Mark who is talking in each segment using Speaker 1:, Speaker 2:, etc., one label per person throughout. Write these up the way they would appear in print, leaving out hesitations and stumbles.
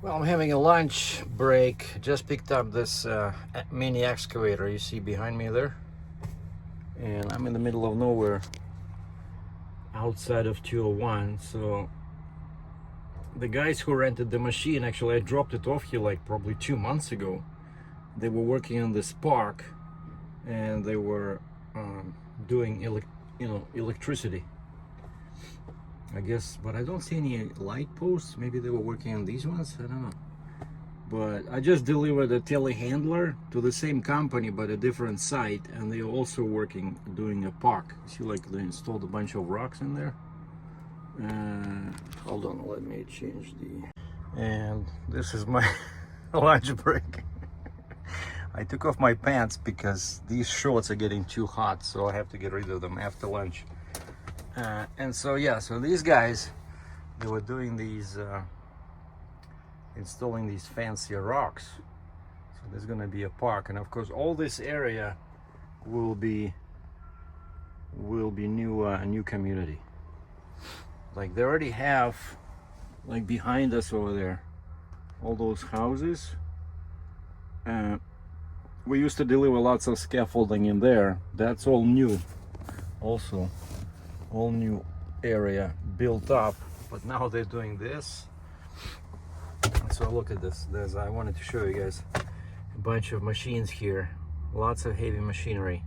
Speaker 1: Well, I'm having a lunch break. Just picked up this mini excavator you see behind me there. And I'm in the middle of nowhere outside of 201. So the guys who rented the machine, actually I dropped it off here like probably 2 months ago. They were working on this park and they were doing electricity, I guess, but I don't see any light posts. Maybe they were working on these ones, I don't know. But I just delivered a telehandler to the same company but a different site, and they're also working doing a park. See, like they installed a bunch of rocks in there. Hold on, let me change the. And this is my lunch break. I took off my pants because these shorts are getting too hot, so I have to get rid of them after lunch. And so yeah, so these guys, they were doing these installing these fancy rocks. So there's gonna be a park, and of course all this area will be new community. Like they already have, like behind us over there, all those houses. We used to deliver lots of scaffolding in there. That's all new also, all new area built up, but now they're doing this. So look at this. I wanted to show you guys a bunch of machines here, lots of heavy machinery.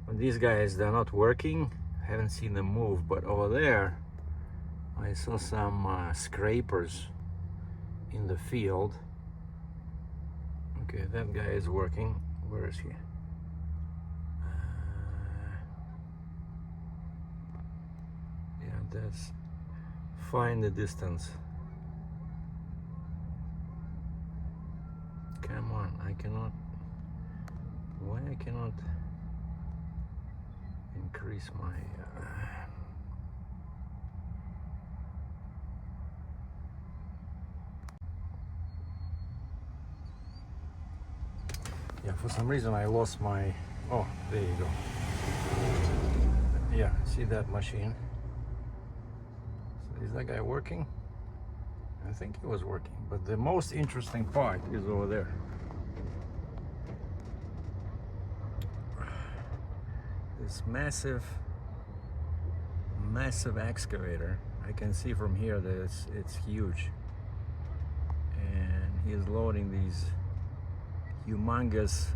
Speaker 1: But these guys, they're not working. I haven't seen them move, but over there I saw some scrapers in the field. Okay, that guy is working. Where is he? Yeah, that's find the distance. Come on, I cannot. Why I cannot increase my yeah, for some reason I lost my. Oh, there you go. Yeah, see that machine? So is that guy working? I think he was working, but the most interesting part is over there. This massive excavator. I can see from here that it's huge, and he is loading these humongous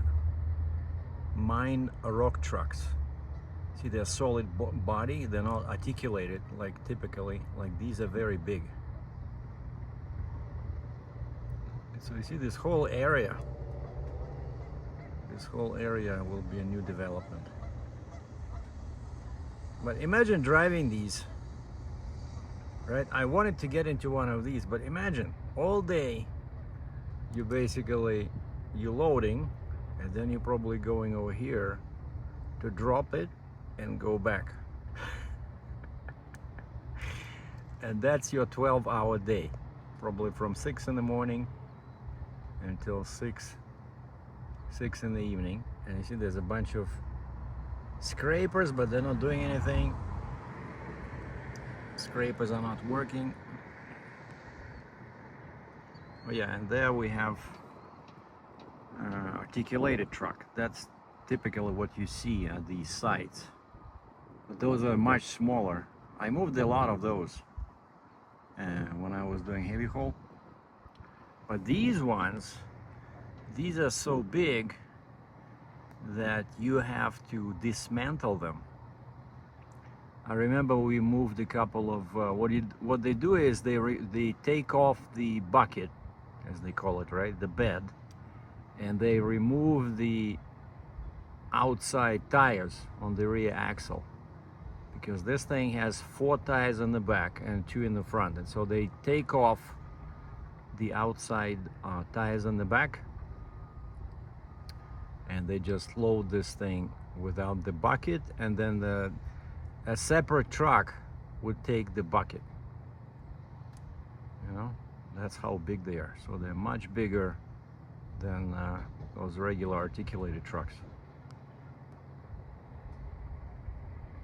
Speaker 1: mine rock trucks. See, they're solid body, they're not articulated like typically, like these are very big. So you see this whole area will be a new development. But imagine driving these, right? I wanted to get into one of these, but imagine all day you're loading, and then you're probably going over here to drop it and go back. And that's your 12-hour day, probably from 6 in the morning until 6 in the evening. And you see there's a bunch of scrapers, but they're not doing anything. Scrapers are not working. Oh yeah, and there we have articulated truck. That's typically what you see at these sites, but those are much smaller. I moved a lot of those when I was doing heavy haul, but these ones, these are so big that you have to dismantle them. I remember we moved a couple of what they do is they take off the bucket, as they call it, right, the bed, and they remove the outside tires on the rear axle, because this thing has 4 tires in the back and 2 in the front, and so they take off the outside tires in the back, and they just load this thing without the bucket, and then a separate truck would take the bucket. You know, that's how big they are. So they're much bigger than those regular articulated trucks.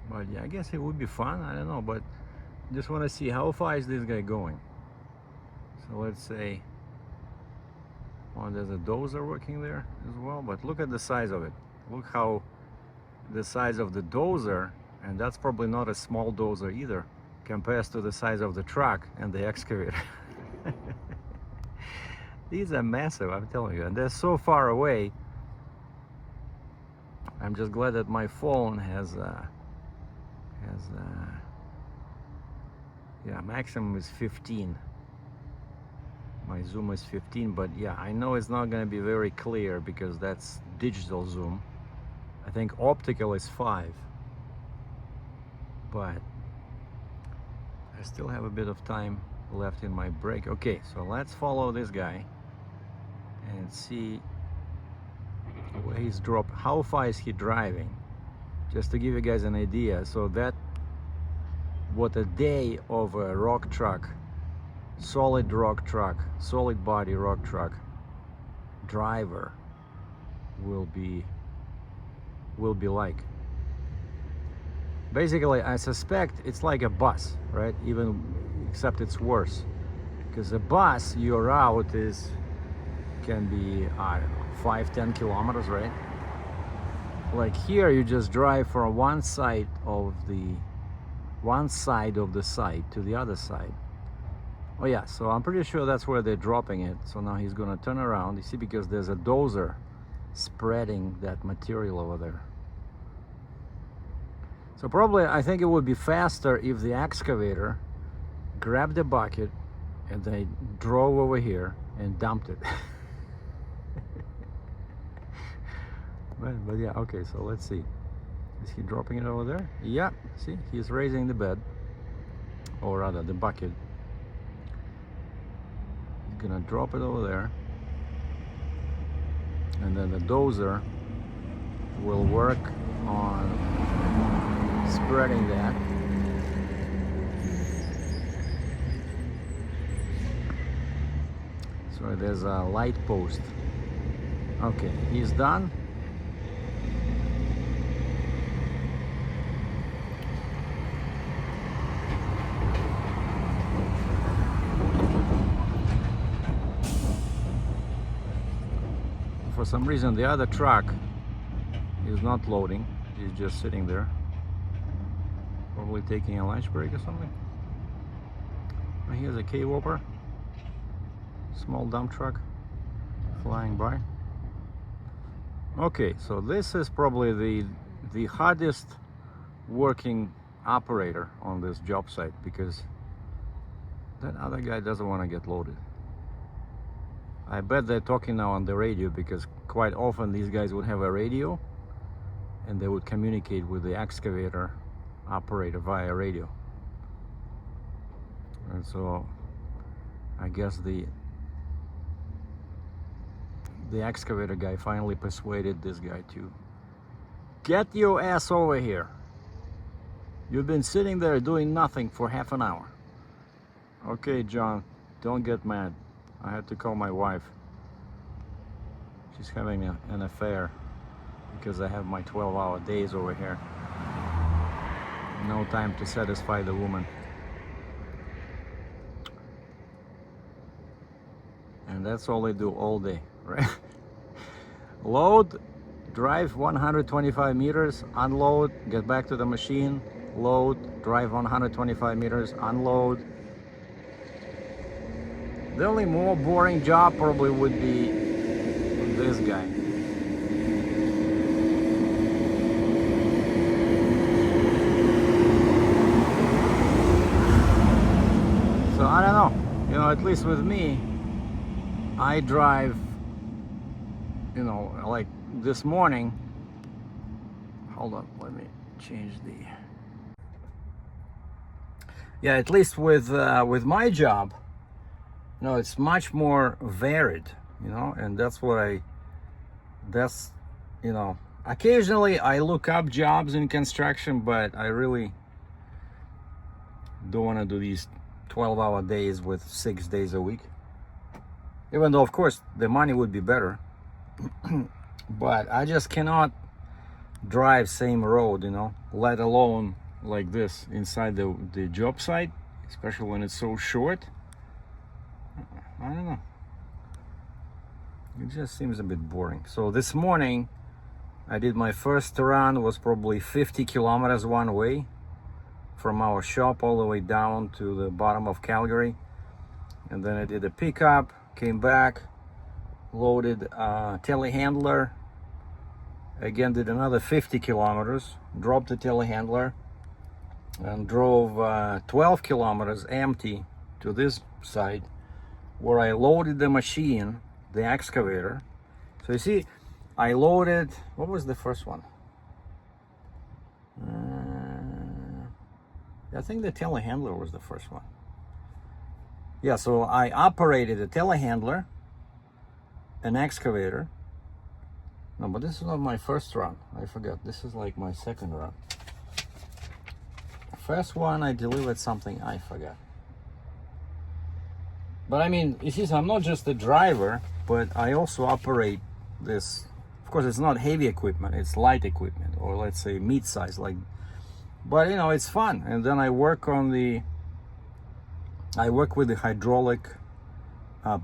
Speaker 1: But yeah, I guess it would be fun. I don't know, but just want to see how far is this guy going. So let's say Oh, there's a dozer working there as well, but look at the size of it. Look how the size of the dozer, and that's probably not a small dozer either, compares to the size of the truck and the excavator. These are massive, I'm telling you, and they're so far away. I'm just glad that my phone has yeah, maximum is 15. My zoom is 15, but yeah, I know it's not going to be very clear because that's digital zoom. I think optical is 5, but I still have a bit of time left in my break. Okay, so let's follow this guy and see where he's dropped. How far is he driving? Just to give you guys an idea, so that what a day of a rock truck, solid body rock truck driver will be like. Basically, I suspect it's like a bus, right? Even except it's worse, because a bus, your route can be, I don't know, 5-10 kilometers, right? Like here, you just drive from one side of the site to the other side. Oh yeah, so I'm pretty sure that's where they're dropping it. So now he's gonna turn around, you see, because there's a dozer spreading that material over there. So probably, I think it would be faster if the excavator grabbed the bucket and they drove over here and dumped it. But yeah, okay, so let's see. Is he dropping it over there? Yeah, see, he's raising the bed, or rather the bucket. He's gonna drop it over there, and then the dozer will work on spreading that. So there's a light post. Okay, he's done. For some reason, the other truck is not loading. He's just sitting there, probably taking a lunch break or something. Here's a K-Whopper, small dump truck flying by. Okay, so this is probably the hardest working operator on this job site, because that other guy doesn't want to get loaded. I bet they're talking now on the radio, because quite often these guys would have a radio and they would communicate with the excavator operator via radio. And so I guess the excavator guy finally persuaded this guy to get your ass over here. You've been sitting there doing nothing for half an hour. Okay, John, don't get mad. I had to call my wife. She's having an affair because I have my 12-hour days over here. No time to satisfy the woman. And that's all they do all day, right? Load, drive 125 meters, unload, get back to the machine, load, drive 125 meters, unload. The only more boring job probably would be this guy. So I don't know, you know, at least with me, I drive, you know, like this morning. Hold on, let me change the. Yeah, at least with my job, you know, it's much more varied, you know, and that's what you know, occasionally I look up jobs in construction, but I really don't want to do these 12-hour days with 6 days a week. Even though, of course, the money would be better. But I just cannot drive same road, you know, let alone like this inside the job site, especially when it's so short. I don't know. It just seems a bit boring. So this morning I did my first run, was probably 50 kilometers one way from our shop all the way down to the bottom of Calgary. And then I did a pickup, came back, loaded a telehandler, again did another 50 kilometers, dropped the telehandler, and drove 12 kilometers empty to this side where I loaded the machine, the excavator. So you see, I loaded, what was the first one? I think the telehandler was the first one. Yeah, so I operated a telehandler, an excavator. No, but this is not my first run. I forgot. This is like my second run. First one, I delivered something I forgot. But I mean, you see, so I'm not just a driver, but I also operate this. Of course, it's not heavy equipment. It's light equipment, or let's say mid-size, like. But you know, it's fun. And then I work with the hydraulic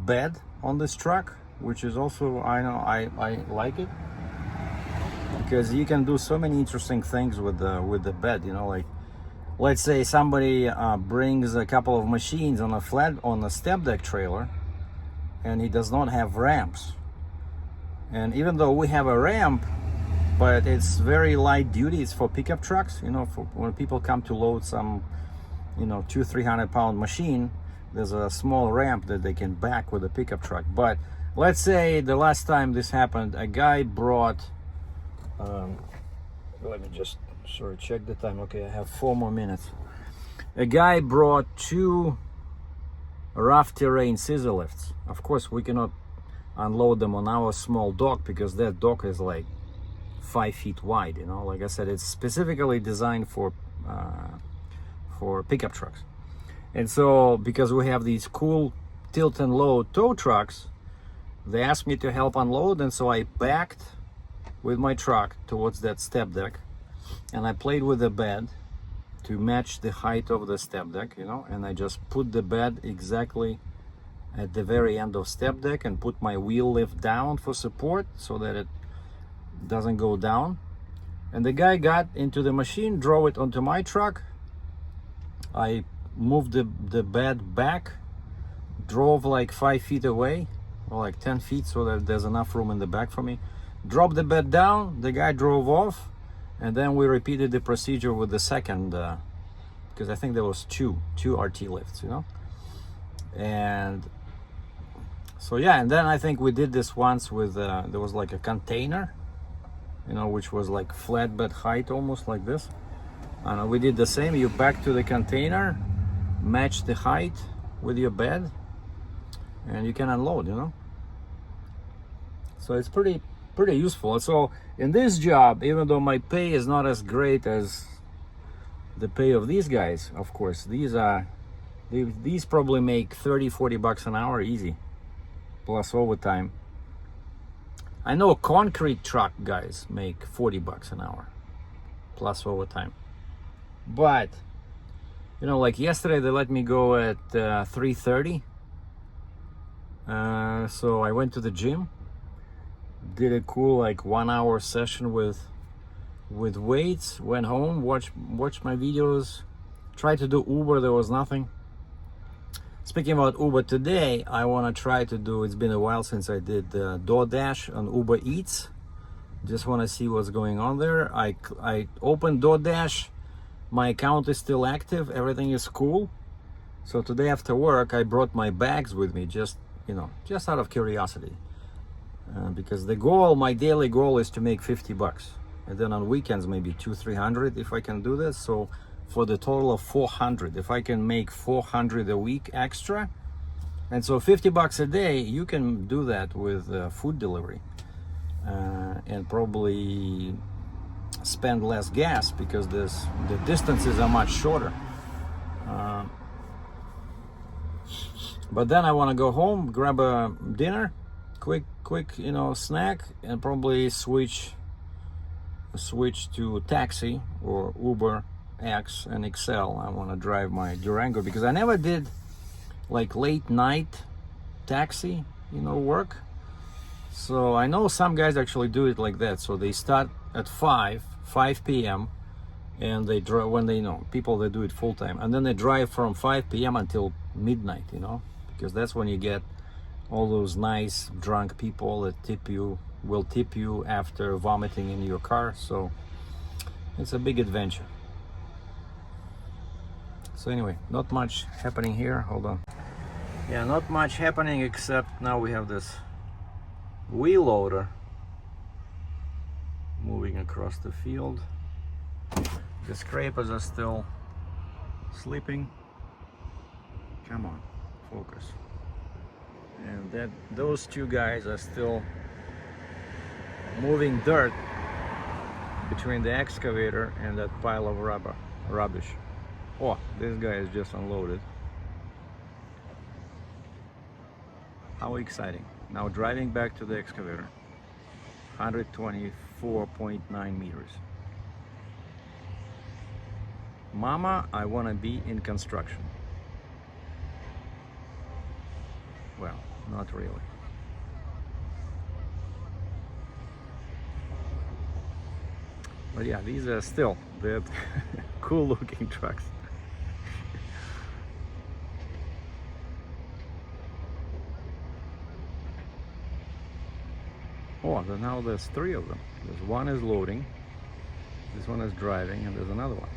Speaker 1: bed on this truck, which is also, I like it because you can do so many interesting things with the bed. You know, like let's say somebody brings a couple of machines on a step deck trailer, and he does not have ramps. And even though we have a ramp, but it's very light duty. It's for pickup trucks. You know, for when people come to load some, 200-300 pound machine, there's a small ramp that they can back with a pickup truck. But let's say the last time this happened, a guy brought, let me just check the time. Okay, I have 4 more minutes. A guy brought 2 rough terrain scissor lifts. Of course, we cannot unload them on our small dock because that dock is like 5 feet wide. Like I said, it's specifically designed for pickup trucks. And so because we have these cool tilt and load tow trucks, they asked me to help unload, and so I backed with my truck towards that step deck, and I played with the bed to match the height of the step deck, and I just put the bed exactly at the very end of step deck and put my wheel lift down for support so that it doesn't go down. And the guy got into the machine, drove it onto my truck. I moved the bed back, drove like 5 feet away, or like 10 feet, so that there's enough room in the back for me. Dropped the bed down, the guy drove off, and then we repeated the procedure with the second, because I think there was two RT lifts, And so yeah, and then I think we did this once with, there was like a container, which was like flatbed height, almost like this. And we did the same. You back to the container, match the height with your bed, and you can unload, So it's pretty useful. So in this job, even though my pay is not as great as the pay of these guys, of course, these probably make 30-40 bucks an hour easy, plus overtime. I know concrete truck guys make 40 bucks an hour plus overtime. But like yesterday they let me go at 3:30, so I went to the gym, did a cool like 1 hour session with weights, went home, watched my videos, tried to do Uber. There was nothing. Speaking about Uber, today I want to try to do, it's been a while since I did DoorDash on Uber Eats. Just want to see what's going on there. I opened DoorDash. My account is still active, everything is cool. So today after work I brought my bags with me, just out of curiosity, because my daily goal is to make 50 bucks, and then on weekends maybe 200-300 if I can do this. So for the total of 400, if I can make 400 a week extra, and so 50 bucks a day, you can do that with food delivery, and probably spend less gas because the distances are much shorter. But then I want to go home, grab a dinner, quick snack, and probably switch to taxi or Uber X and XL. I want to drive my Durango because I never did like late night taxi work. So I know some guys actually do it like that. So they start at 5 p.m. and they drive when they know people that do it full time, and then they drive from 5 p.m. until midnight, because that's when you get all those nice drunk people that will tip you after vomiting in your car. So it's a big adventure. So anyway, not much happening here. Hold on. Yeah, not much happening, except now we have this wheel loader moving across the field. The scrapers are still sleeping. Come on, focus. And those two guys are still moving dirt between the excavator and that pile of rubbish. Oh, this guy is just unloaded. How exciting. Now driving back to the excavator. 124.9 meters. Mama, I want to be in construction. Well, not really. But yeah, these are still the cool looking trucks. Oh, now there's three of them. There's one is loading, this one is driving, and there's another one.